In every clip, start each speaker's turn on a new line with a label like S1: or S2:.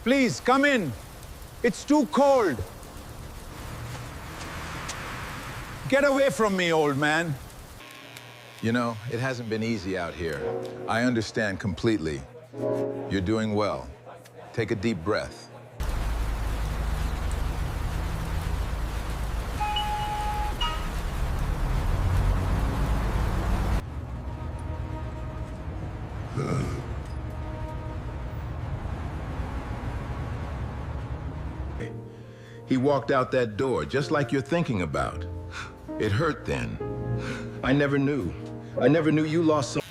S1: Please, come in. It's too cold. Get away from me, old man.
S2: You know, it hasn't been easy out here. I understand completely. You're doing well. Take a deep breath. He walked out that door just like you're thinking about. It hurt then. I never knew. I never knew you lost so.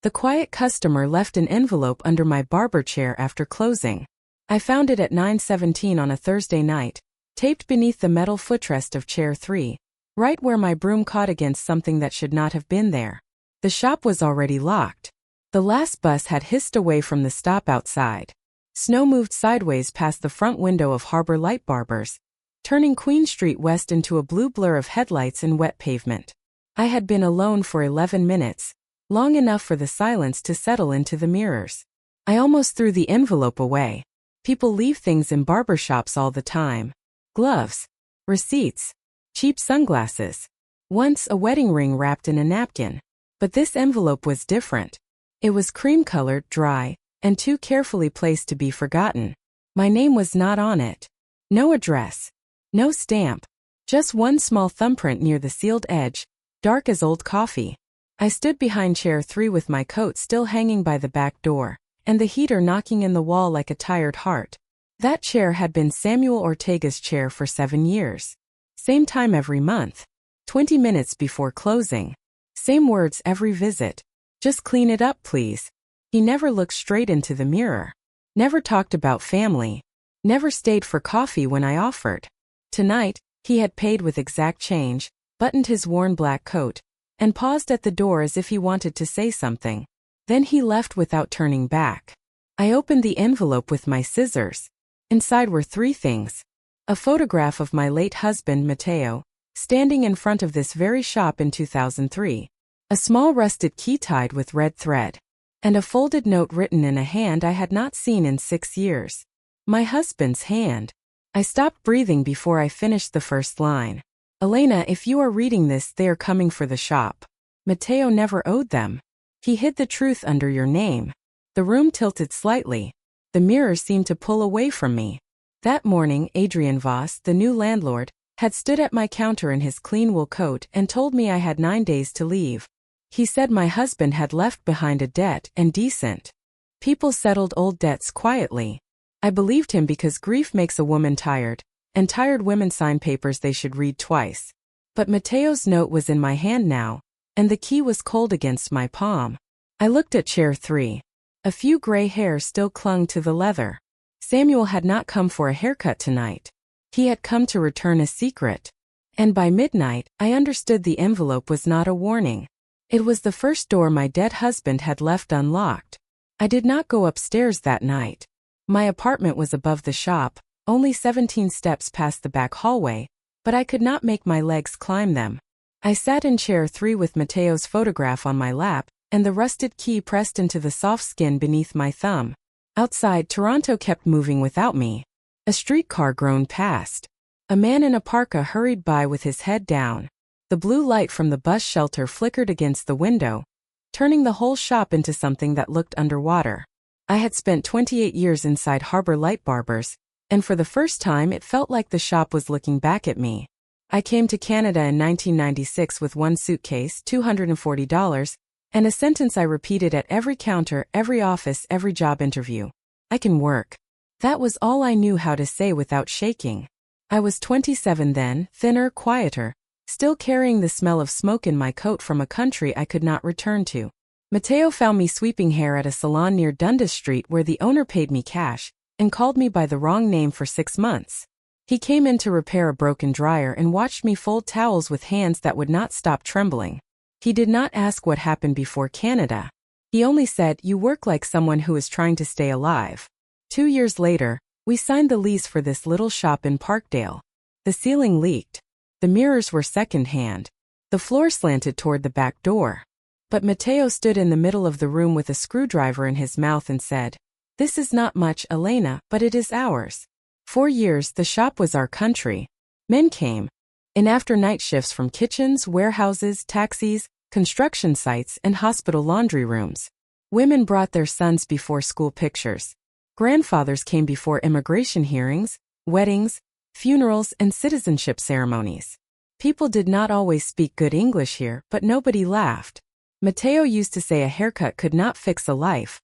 S3: The quiet customer left an envelope under my barber chair after closing. I found it at 9:17 on a Thursday night, taped beneath the metal footrest of chair 3, right where my broom caught against something that should not have been there. The shop was already locked. The last bus had hissed away from the stop outside. Snow moved sideways past the front window of Harbor Light Barbers, turning Queen Street West into a blue blur of headlights and wet pavement. I had been alone for 11 minutes, long enough for the silence to settle into the mirrors. I almost threw the envelope away. People leave things in barbershops all the time. Gloves, receipts, cheap sunglasses. Once a wedding ring wrapped in a napkin. But this envelope was different. It was cream-colored, dry, and too carefully placed to be forgotten. My name was not on it. No address. No stamp. Just one small thumbprint near the sealed edge, dark as old coffee. I stood behind chair 3 with my coat still hanging by the back door, and the heater knocking in the wall like a tired heart. That chair had been Samuel Ortega's chair for 7 years. Same time every month. 20 minutes before closing. Same words every visit. Just clean it up, please. He never looked straight into the mirror. Never talked about family. Never stayed for coffee when I offered. Tonight, he had paid with exact change, buttoned his worn black coat, and paused at the door as if he wanted to say something. Then he left without turning back. I opened the envelope with my scissors. Inside were 3 things. A photograph of my late husband, Mateo, standing in front of this very shop in 2003. A small rusted key tied with red thread. And a folded note written in a hand I had not seen in 6 years. My husband's hand. I stopped breathing before I finished the first line. Elena, if you are reading this, they are coming for the shop. Mateo never owed them. He hid the truth under your name. The room tilted slightly. The mirror seemed to pull away from me. That morning, Adrian Voss, the new landlord, had stood at my counter in his clean wool coat and told me I had 9 days to leave. He said my husband had left behind a debt and decent. People settled old debts quietly. I believed him because grief makes a woman tired, and tired women sign papers they should read twice. But Mateo's note was in my hand now, and the key was cold against my palm. I looked at chair 3. A few gray hairs still clung to the leather. Samuel had not come for a haircut tonight. He had come to return a secret. And by midnight, I understood the envelope was not a warning. It was the first door my dead husband had left unlocked. I did not go upstairs that night. My apartment was above the shop, only 17 steps past the back hallway, but I could not make my legs climb them. I sat in chair 3 with Mateo's photograph on my lap, and the rusted key pressed into the soft skin beneath my thumb. Outside, Toronto kept moving without me. A streetcar groaned past. A man in a parka hurried by with his head down. The blue light from the bus shelter flickered against the window, turning the whole shop into something that looked underwater. I had spent 28 years inside Harbor Light Barbers, and for the first time it felt like the shop was looking back at me. I came to Canada in 1996 with one suitcase, $240, and a sentence I repeated at every counter, every office, every job interview. I can work. That was all I knew how to say without shaking. I was 27 then, thinner, quieter, still carrying the smell of smoke in my coat from a country I could not return to. Mateo found me sweeping hair at a salon near Dundas Street where the owner paid me cash and called me by the wrong name for 6 months. He came in to repair a broken dryer and watched me fold towels with hands that would not stop trembling. He did not ask what happened before Canada. He only said, "You work like someone who is trying to stay alive." 2 years later, we signed the lease for this little shop in Parkdale. The ceiling leaked. The mirrors were second-hand. The floor slanted toward the back door. But Mateo stood in the middle of the room with a screwdriver in his mouth and said, "This is not much, Elena, but it is ours." 4 years the shop was our country. Men came in after night shifts from kitchens, warehouses, taxis, construction sites, and hospital laundry rooms. Women brought their sons before school pictures. Grandfathers came before immigration hearings, weddings, funerals, and citizenship ceremonies. People did not always speak good English here, but nobody laughed. Mateo used to say a haircut could not fix a life,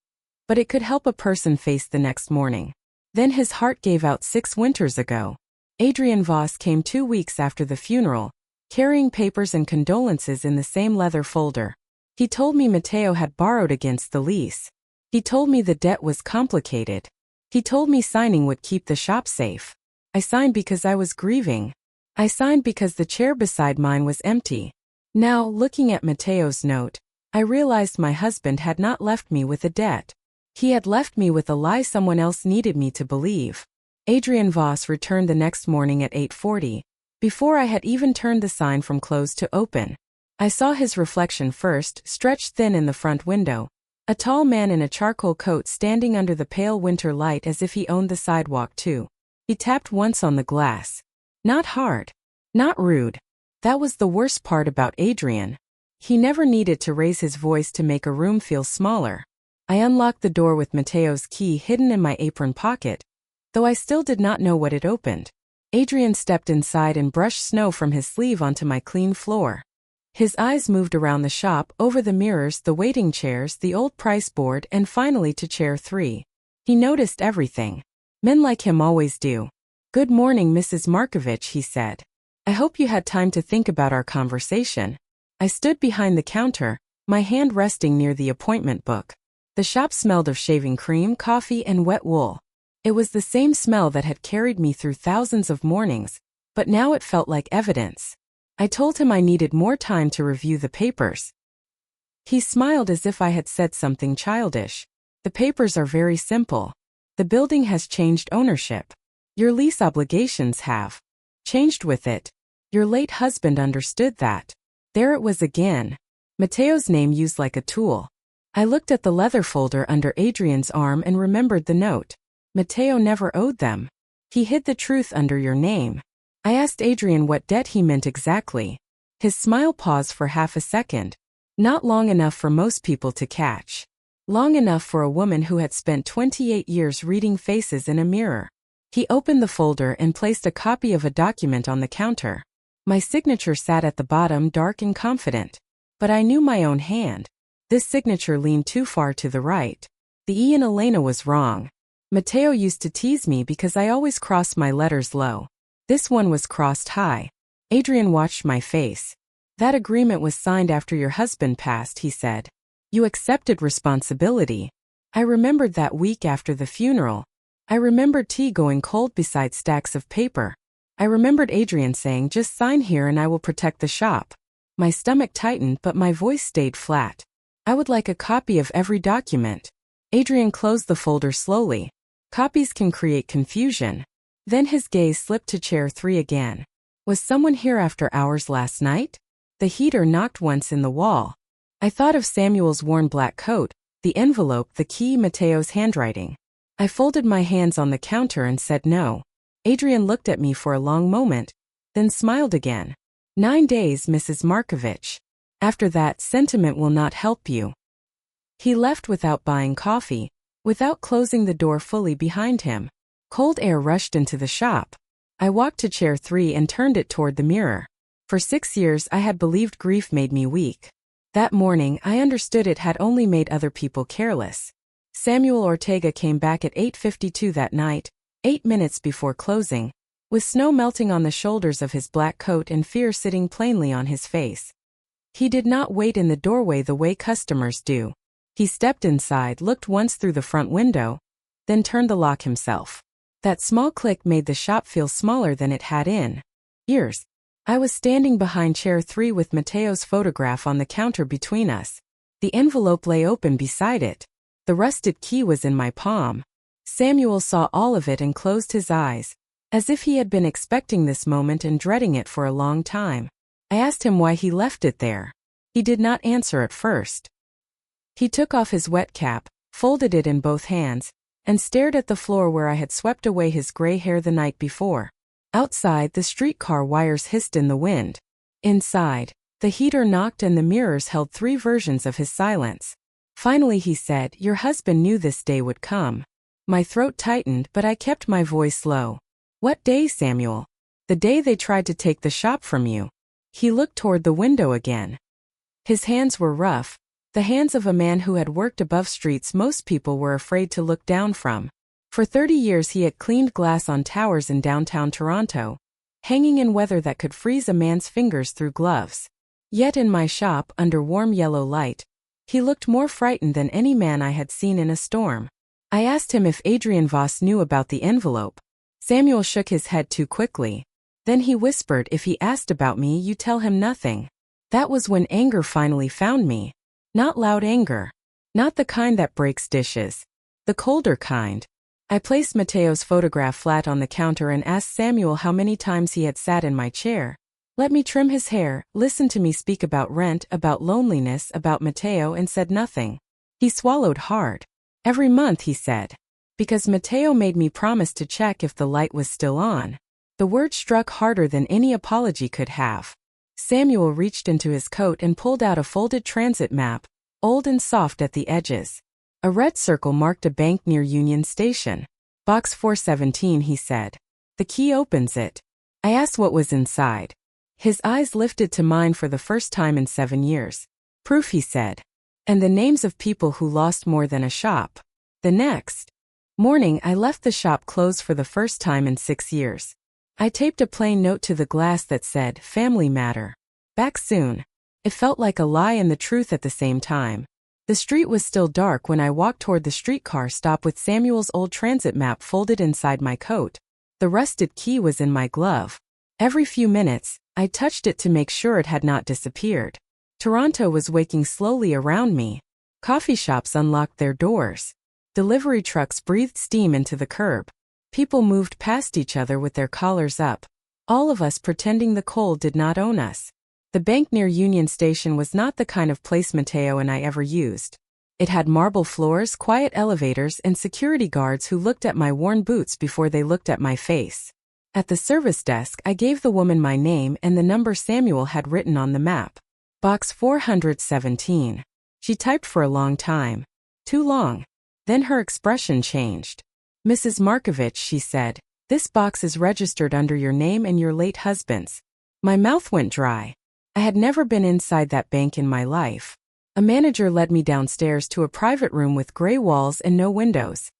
S3: but it could help a person face the next morning. Then his heart gave out 6 winters ago. Adrian Voss came 2 weeks after the funeral, carrying papers and condolences in the same leather folder. He told me Mateo had borrowed against the lease. He told me the debt was complicated. He told me signing would keep the shop safe. I signed because I was grieving. I signed because the chair beside mine was empty. Now, looking at Mateo's note, I realized my husband had not left me with a debt. He had left me with a lie someone else needed me to believe. Adrian Voss returned the next morning at 8:40. Before I had even turned the sign from closed to open, I saw his reflection first, stretched thin in the front window. A tall man in a charcoal coat standing under the pale winter light as if he owned the sidewalk too. He tapped once on the glass. Not hard. Not rude. That was the worst part about Adrian. He never needed to raise his voice to make a room feel smaller. I unlocked the door with Mateo's key hidden in my apron pocket, though I still did not know what it opened. Adrian stepped inside and brushed snow from his sleeve onto my clean floor. His eyes moved around the shop, over the mirrors, the waiting chairs, the old price board, and finally to chair 3. He noticed everything. Men like him always do. "Good morning, Mrs. Markovich," he said. "I hope you had time to think about our conversation." I stood behind the counter, my hand resting near the appointment book. The shop smelled of shaving cream, coffee, and wet wool. It was the same smell that had carried me through thousands of mornings, but now it felt like evidence. I told him I needed more time to review the papers. He smiled as if I had said something childish. "The papers are very simple. The building has changed ownership. Your lease obligations have changed with it. Your late husband understood that." There it was again. Mateo's name used like a tool. I looked at the leather folder under Adrian's arm and remembered the note. Mateo never owed them. He hid the truth under your name. I asked Adrian what debt he meant exactly. His smile paused for half a second. Not long enough for most people to catch. Long enough for a woman who had spent 28 years reading faces in a mirror. He opened the folder and placed a copy of a document on the counter. My signature sat at the bottom, dark and confident. But I knew my own hand. This signature leaned too far to the right. The E in Elena was wrong. Mateo used to tease me because I always crossed my letters low. This one was crossed high. Adrian watched my face. "That agreement was signed after your husband passed," he said. "You accepted responsibility." I remembered that week after the funeral. I remembered tea going cold beside stacks of paper. I remembered Adrian saying, "Just sign here and I will protect the shop." My stomach tightened, but my voice stayed flat. "I would like a copy of every document." Adrian closed the folder slowly. Copies can create confusion. Then his gaze slipped to chair 3 again. Was someone here after hours last night? The heater knocked once in the wall. I thought of Samuel's worn black coat, the envelope, the key, Mateo's handwriting. I folded my hands on the counter and said no. Adrian looked at me for a long moment, then smiled again. 9 days, Mrs. Markovich. After that, sentiment will not help you. He left without buying coffee, without closing the door fully behind him. Cold air rushed into the shop. I walked to chair 3 and turned it toward the mirror. For 6 years I had believed grief made me weak. That morning I understood it had only made other people careless. Samuel Ortega came back at 8:52 that night, 8 minutes before closing, with snow melting on the shoulders of his black coat and fear sitting plainly on his face. He did not wait in the doorway the way customers do. He stepped inside, looked once through the front window, then turned the lock himself. That small click made the shop feel smaller than it had in years. I was standing behind chair 3 with Mateo's photograph on the counter between us. The envelope lay open beside it. The rusted key was in my palm. Samuel saw all of it and closed his eyes. as if he had been expecting this moment and dreading it for a long time. I asked him why he left it there. He did not answer at first. He took off his wet cap, folded it in both hands, and stared at the floor where I had swept away his gray hair the night before. Outside, the streetcar wires hissed in the wind. Inside, the heater knocked and the mirrors held 3 versions of his silence. Finally he said, "Your husband knew this day would come." My throat tightened, but I kept my voice low. "What day, Samuel?" "The day they tried to take the shop from you." He looked toward the window again. His hands were rough, the hands of a man who had worked above streets most people were afraid to look down from. For 30 years he had cleaned glass on towers in downtown Toronto, hanging in weather that could freeze a man's fingers through gloves. Yet in my shop, under warm yellow light, he looked more frightened than any man I had seen in a storm. I asked him if Adrian Voss knew about the envelope. Samuel shook his head too quickly. Then he whispered, "If he asked about me, you tell him nothing." That was when anger finally found me. Not loud anger. Not the kind that breaks dishes. The colder kind. I placed Mateo's photograph flat on the counter and asked Samuel how many times he had sat in my chair. Let me trim his hair, listened to me speak about rent, about loneliness, about Mateo, and said nothing. He swallowed hard. "Every month," he said. "Because Mateo made me promise to check if the light was still on." The word struck harder than any apology could have. Samuel reached into his coat and pulled out a folded transit map, old and soft at the edges. A red circle marked a bank near Union Station. "Box 417, he said. "The key opens it." I asked what was inside. His eyes lifted to mine for the first time in 7 years. "Proof," he said. "And the names of people who lost more than a shop." The next morning, I left the shop closed for the first time in 6 years. I taped a plain note to the glass that said, "Family matter. Back soon." It felt like a lie and the truth at the same time. The street was still dark when I walked toward the streetcar stop with Samuel's old transit map folded inside my coat. The rusted key was in my glove. Every few minutes, I touched it to make sure it had not disappeared. Toronto was waking slowly around me. Coffee shops unlocked their doors. Delivery trucks breathed steam into the curb. People moved past each other with their collars up, all of us pretending the cold did not own us. The bank near Union Station was not the kind of place Mateo and I ever used. It had marble floors, quiet elevators, and security guards who looked at my worn boots before they looked at my face. At the service desk, I gave the woman my name and the number Samuel had written on the map. Box 417. She typed for a long time. Too long. Then her expression changed. "Mrs. Markovich," she said, "this box is registered under your name and your late husband's." My mouth went dry. I had never been inside that bank in my life. A manager led me downstairs to a private room with gray walls and no windows.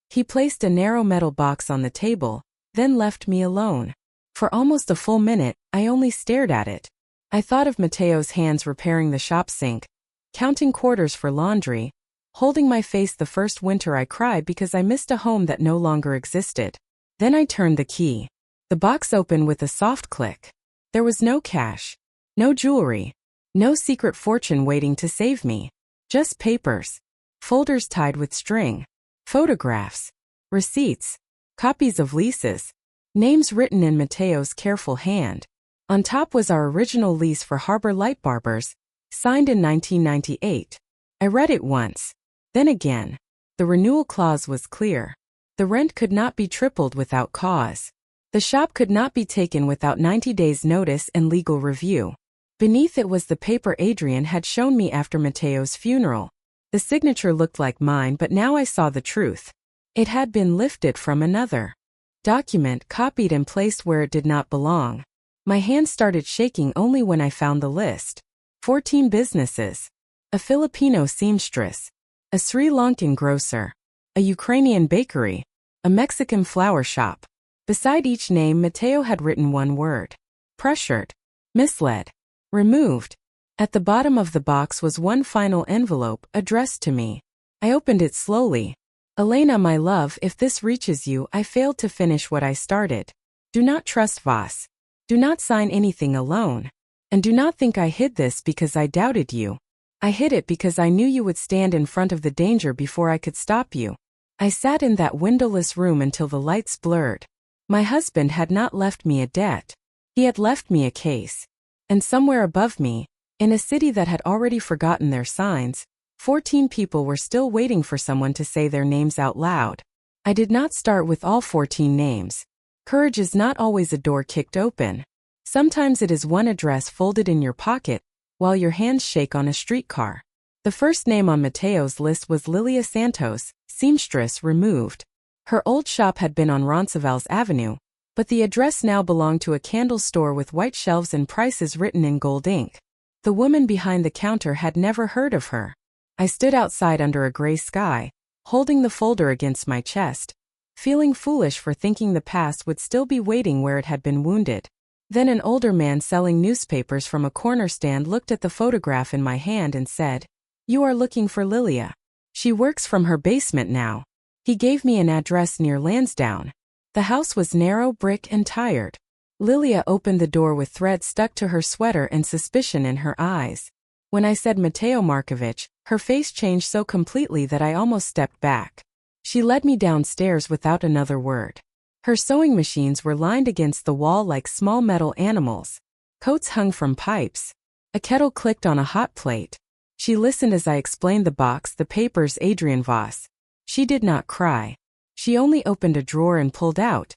S3: He placed a narrow metal box on the table, then left me alone. For almost a full minute, I only stared at it. I thought of Mateo's hands repairing the shop sink, counting quarters for laundry, holding my face the first winter I cried because I missed a home that no longer existed. Then I turned the key. The box opened with a soft click. There was no cash, no jewelry, no secret fortune waiting to save me. Just papers, folders tied with string, photographs, receipts, copies of leases, names written in Mateo's careful hand. On top was our original lease for Harbor Light Barbers, signed in 1998. I read it once, then again. The renewal clause was clear. The rent could not be tripled without cause. The shop could not be taken without 90 days' notice and legal review. Beneath it was the paper Adrian had shown me after Mateo's funeral. The signature looked like mine, but now I saw the truth. It had been lifted from another document, copied and placed where it did not belong. My hand started shaking only when I found the list. 14 businesses. A Filipino seamstress. A Sri Lankan grocer. A Ukrainian bakery. A Mexican flower shop. Beside each name, Mateo had written one word. Pressured. Misled. Removed. At the bottom of the box was one final envelope, addressed to me. I opened it slowly. "Elena, my love, if this reaches you, I failed to finish what I started. Do not trust Voss. Do not sign anything alone. And do not think I hid this because I doubted you. I hid it because I knew you would stand in front of the danger before I could stop you." I sat in that windowless room until the lights blurred. My husband had not left me a debt. He had left me a case. And somewhere above me, in a city that had already forgotten their signs, 14 people were still waiting for someone to say their names out loud. I did not start with all 14 names. Courage is not always a door kicked open. Sometimes it is one address folded in your pocket while your hands shake on a streetcar. The first name on Mateo's list was Lilia Santos, seamstress, removed. Her old shop had been on Roncesvalles Avenue, but the address now belonged to a candle store with white shelves and prices written in gold ink. The woman behind the counter had never heard of her. I stood outside under a gray sky, holding the folder against my chest, feeling foolish for thinking the past would still be waiting where it had been wounded. Then an older man selling newspapers from a corner stand looked at the photograph in my hand and said, "You are looking for Lilia. She works from her basement now." He gave me an address near Lansdowne. The house was narrow, brick, and tired. Lilia opened the door with thread stuck to her sweater and suspicion in her eyes. When I said Mateo Markovich, her face changed so completely that I almost stepped back. She led me downstairs without another word. Her sewing machines were lined against the wall like small metal animals. Coats hung from pipes. A kettle clicked on a hot plate. She listened as I explained the box, the papers, Adrian Voss. She did not cry. She only opened a drawer and pulled out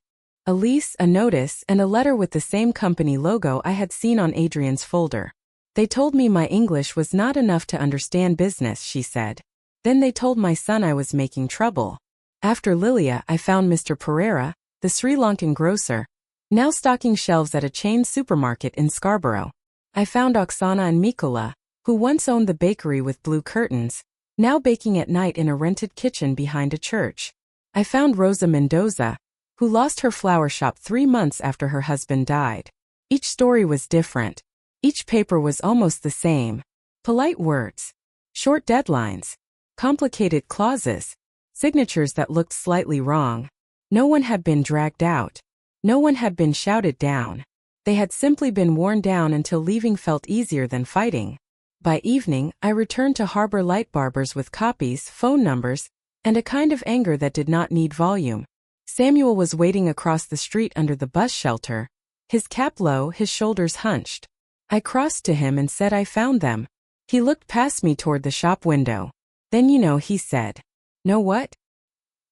S3: a lease, a notice, and a letter with the same company logo I had seen on Adrian's folder. They told me my English was not enough to understand business, she said. Then they told my son I was making trouble. After Lilia, I found Mr. Pereira, the Sri Lankan grocer, now stocking shelves at a chain supermarket in Scarborough. I found Oksana and Mikola, who once owned the bakery with blue curtains, now baking at night in a rented kitchen behind a church. I found Rosa Mendoza, who lost her flower shop 3 months after her husband died. Each story was different. Each paper was almost the same. Polite words, short deadlines, complicated clauses, signatures that looked slightly wrong. No one had been dragged out. No one had been shouted down. They had simply been worn down until leaving felt easier than fighting. By evening, I returned to Harbor Light Barbers with copies, phone numbers, and a kind of anger that did not need volume. Samuel was waiting across the street under the bus shelter, his cap low, his shoulders hunched. I crossed to him and said I found them. He looked past me toward the shop window. "Then you know," he said. "Know what?"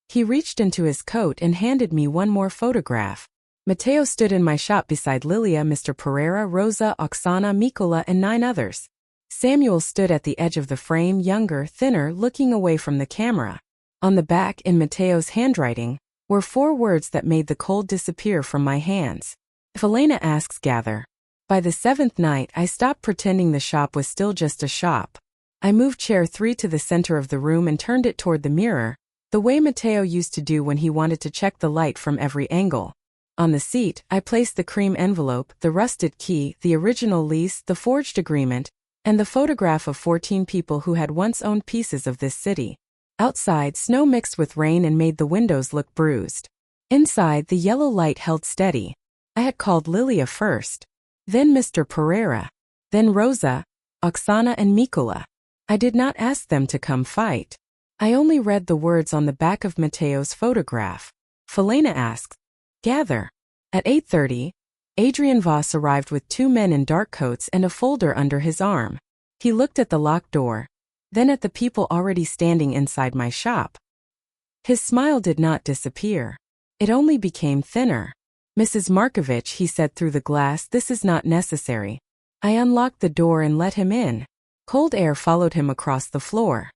S3: He reached into his coat and handed me one more photograph. Mateo stood in my shop beside Lilia, Mr. Pereira, Rosa, Oksana, Mikola, and 9 others. Samuel stood at the edge of the frame, younger, thinner, looking away from the camera. On the back, in Mateo's handwriting, were 4 words that made the cold disappear from my hands. If Elena asks, gather. By the 7th night, I stopped pretending the shop was still just a shop. I moved chair 3 to the center of the room and turned it toward the mirror, the way Mateo used to do when he wanted to check the light from every angle. On the seat, I placed the cream envelope, the rusted key, the original lease, the forged agreement, and the photograph of 14 people who had once owned pieces of this city. Outside, snow mixed with rain and made the windows look bruised. Inside, the yellow light held steady. I had called Lilia first, then Mr. Pereira, then Rosa, Oksana, and Mikola. I did not ask them to come fight. I only read the words on the back of Mateo's photograph. Felena asked, gather. At 8:30, Adrian Voss arrived with 2 men in dark coats and a folder under his arm. He looked at the locked door, then at the people already standing inside my shop. His smile did not disappear. It only became thinner. "Mrs. Markovich," he said through the glass, "this is not necessary." I unlocked the door and let him in. Cold air followed him across the floor.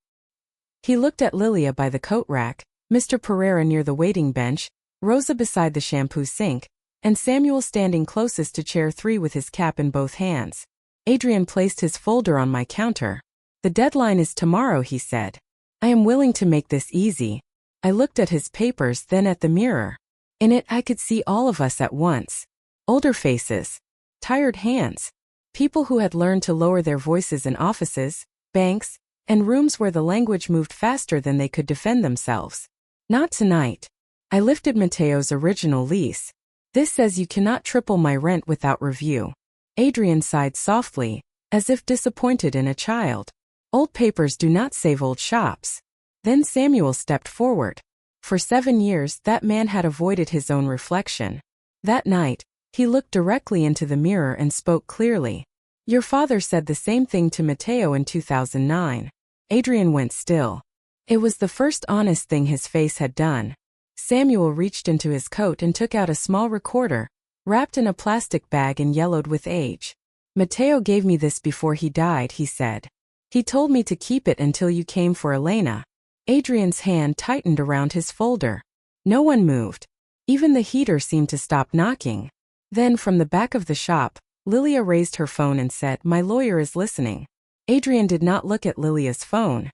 S3: He looked at Lilia by the coat rack, Mr. Pereira near the waiting bench, Rosa beside the shampoo sink, and Samuel standing closest to chair 3 with his cap in both hands. Adrian placed his folder on my counter. "The deadline is tomorrow," he said. "I am willing to make this easy." I looked at his papers, then at the mirror. In it, I could see all of us at once. Older faces, tired hands, people who had learned to lower their voices in offices, banks, and rooms where the language moved faster than they could defend themselves. Not tonight. I lifted Mateo's original lease. "This says you cannot triple my rent without review." Adrian sighed softly, as if disappointed in a child. "Old papers do not save old shops." Then Samuel stepped forward. For 7 years, that man had avoided his own reflection. That night, he looked directly into the mirror and spoke clearly. Your father said the same thing to Matteo in 2009. Adrian went still. It was the first honest thing his face had done. Samuel reached into his coat and took out a small recorder, wrapped in a plastic bag and yellowed with age. Matteo gave me this before he died, he said. He told me to keep it until you came for Elena. Adrian's hand tightened around his folder. No one moved. Even the heater seemed to stop knocking. Then from the back of the shop, Lilia raised her phone and said, "My lawyer is listening." Adrian did not look at Lilia's phone.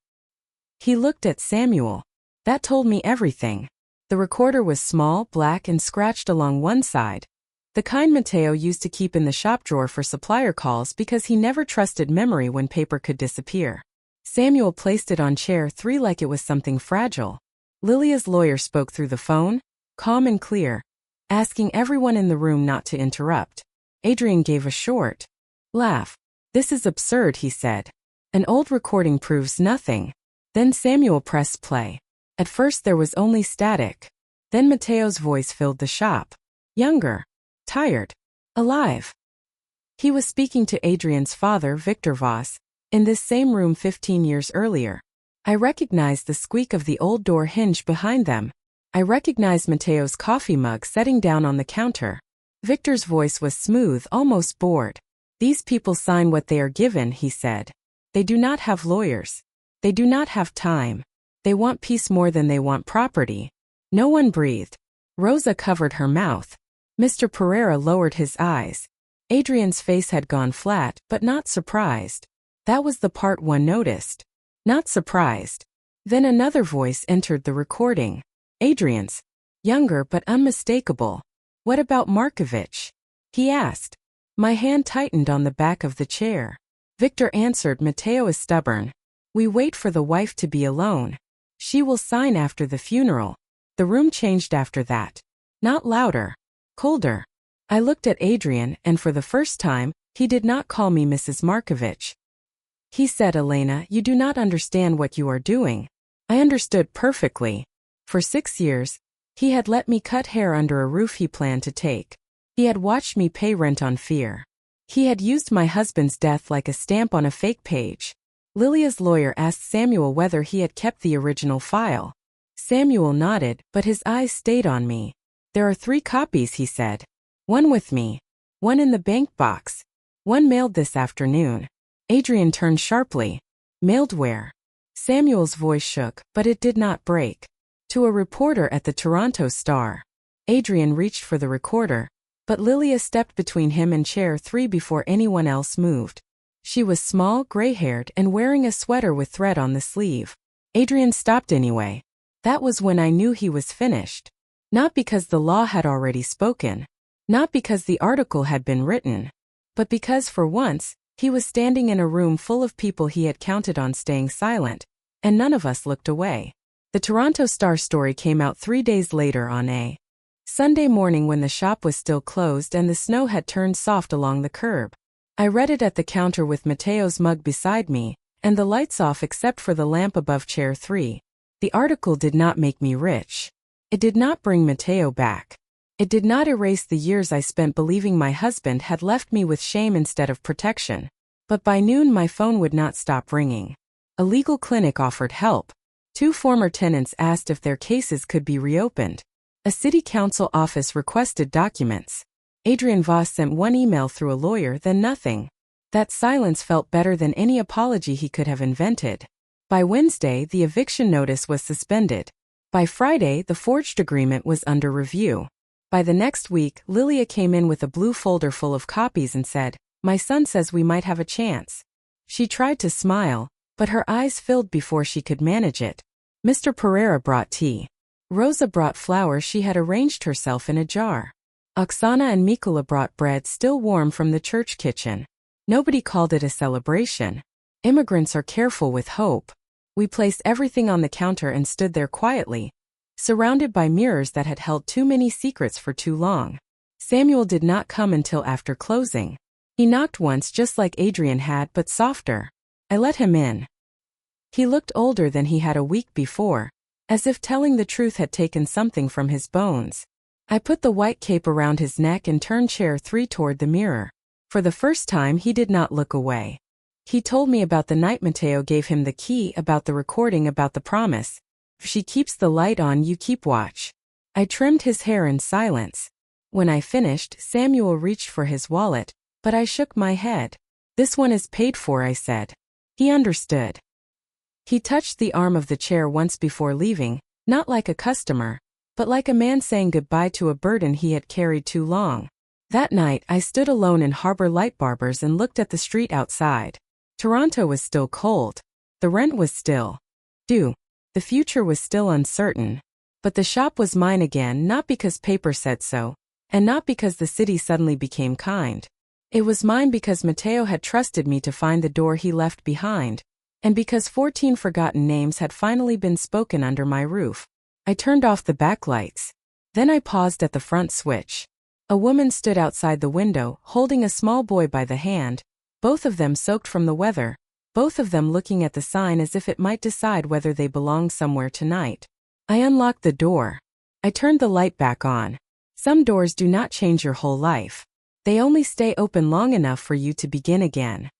S3: He looked at Samuel. That told me everything. The recorder was small, black, and scratched along one side. The kind Matteo used to keep in the shop drawer for supplier calls because he never trusted memory when paper could disappear. Samuel placed it on chair 3 like it was something fragile. Lilia's lawyer spoke through the phone, calm and clear, asking everyone in the room not to interrupt. Adrian gave a short laugh. "This is absurd," he said. "An old recording proves nothing." Then Samuel pressed play. At first there was only static. Then Matteo's voice filled the shop. Younger. Tired. Alive. He was speaking to Adrian's father, Victor Voss, in this same room 15 years earlier. I recognized the squeak of the old door hinge behind them. I recognized Matteo's coffee mug setting down on the counter. Victor's voice was smooth, almost bored. "These people sign what they are given," he said. "They do not have lawyers. They do not have time. They want peace more than they want property." No one breathed. Rosa covered her mouth. Mr. Pereira lowered his eyes. Adrian's face had gone flat, but not surprised. That was the part one noticed. Not surprised. Then another voice entered the recording. Adrian's. Younger but unmistakable. "What about Markovich?" he asked. My hand tightened on the back of the chair. Victor answered, "Matteo is stubborn. We wait for the wife to be alone. She will sign after the funeral." The room changed after that. Not louder. Colder. I looked at Adrian, and for the first time, he did not call me Mrs. Markovich. He said, "Elena, you do not understand what you are doing." I understood perfectly. For 6 years, he had let me cut hair under a roof he planned to take. He had watched me pay rent on fear. He had used my husband's death like a stamp on a fake page. Lilia's lawyer asked Samuel whether he had kept the original file. Samuel nodded, but his eyes stayed on me. "There are 3 copies," he said. "One with me. One in the bank box. One mailed this afternoon." Adrian turned sharply. "Mailed where?" Samuel's voice shook, but it did not break. "To a reporter at the Toronto Star." Adrian reached for the recorder, but Lilia stepped between him and chair 3 before anyone else moved. She was small, gray-haired, and wearing a sweater with thread on the sleeve. Adrian stopped anyway. That was when I knew he was finished. Not because the law had already spoken. Not because the article had been written. But because, for once, he was standing in a room full of people he had counted on staying silent, and none of us looked away. The Toronto Star story came out 3 days later on a Sunday morning when the shop was still closed and the snow had turned soft along the curb. I read it at the counter with Matteo's mug beside me, and the lights off except for the lamp above chair 3. The article did not make me rich. It did not bring Matteo back. It did not erase the years I spent believing my husband had left me with shame instead of protection. But by noon my phone would not stop ringing. A legal clinic offered help. 2 former tenants asked if their cases could be reopened. A city council office requested documents. Adrian Voss sent 1 email through a lawyer, then nothing. That silence felt better than any apology he could have invented. By Wednesday, the eviction notice was suspended. By Friday, the forged agreement was under review. By the next week, Lilia came in with a blue folder full of copies and said, "My son says we might have a chance." She tried to smile, but her eyes filled before she could manage it. Mr. Pereira brought tea. Rosa brought flour she had arranged herself in a jar. Oksana and Mikola brought bread still warm from the church kitchen. Nobody called it a celebration. Immigrants are careful with hope. We placed everything on the counter and stood there quietly, surrounded by mirrors that had held too many secrets for too long. Samuel did not come until after closing. He knocked once just like Adrian had, but softer. I let him in. He looked older than he had a week before. as if telling the truth had taken something from his bones. I put the white cape around his neck and turned chair 3 toward the mirror. For the first time he did not look away. He told me about the night Mateo gave him the key, about the recording, about the promise. If she keeps the light on, you keep watch. I trimmed his hair in silence. When I finished, Samuel reached for his wallet, but I shook my head. This one is paid for, I said. He understood. He touched the arm of the chair once before leaving, not like a customer, but like a man saying goodbye to a burden he had carried too long. That night, I stood alone in Harbor Light Barbers and looked at the street outside. Toronto was still cold. The rent was still due. The future was still uncertain. But the shop was mine again, not because paper said so, and not because the city suddenly became kind. It was mine because Mateo had trusted me to find the door he left behind, and because 14 forgotten names had finally been spoken under my roof. I turned off the backlights. Then I paused at the front switch. A woman stood outside the window, holding a small boy by the hand, both of them soaked from the weather, both of them looking at the sign as if it might decide whether they belonged somewhere tonight. I unlocked the door. I turned the light back on. Some doors do not change your whole life. They only stay open long enough for you to begin again.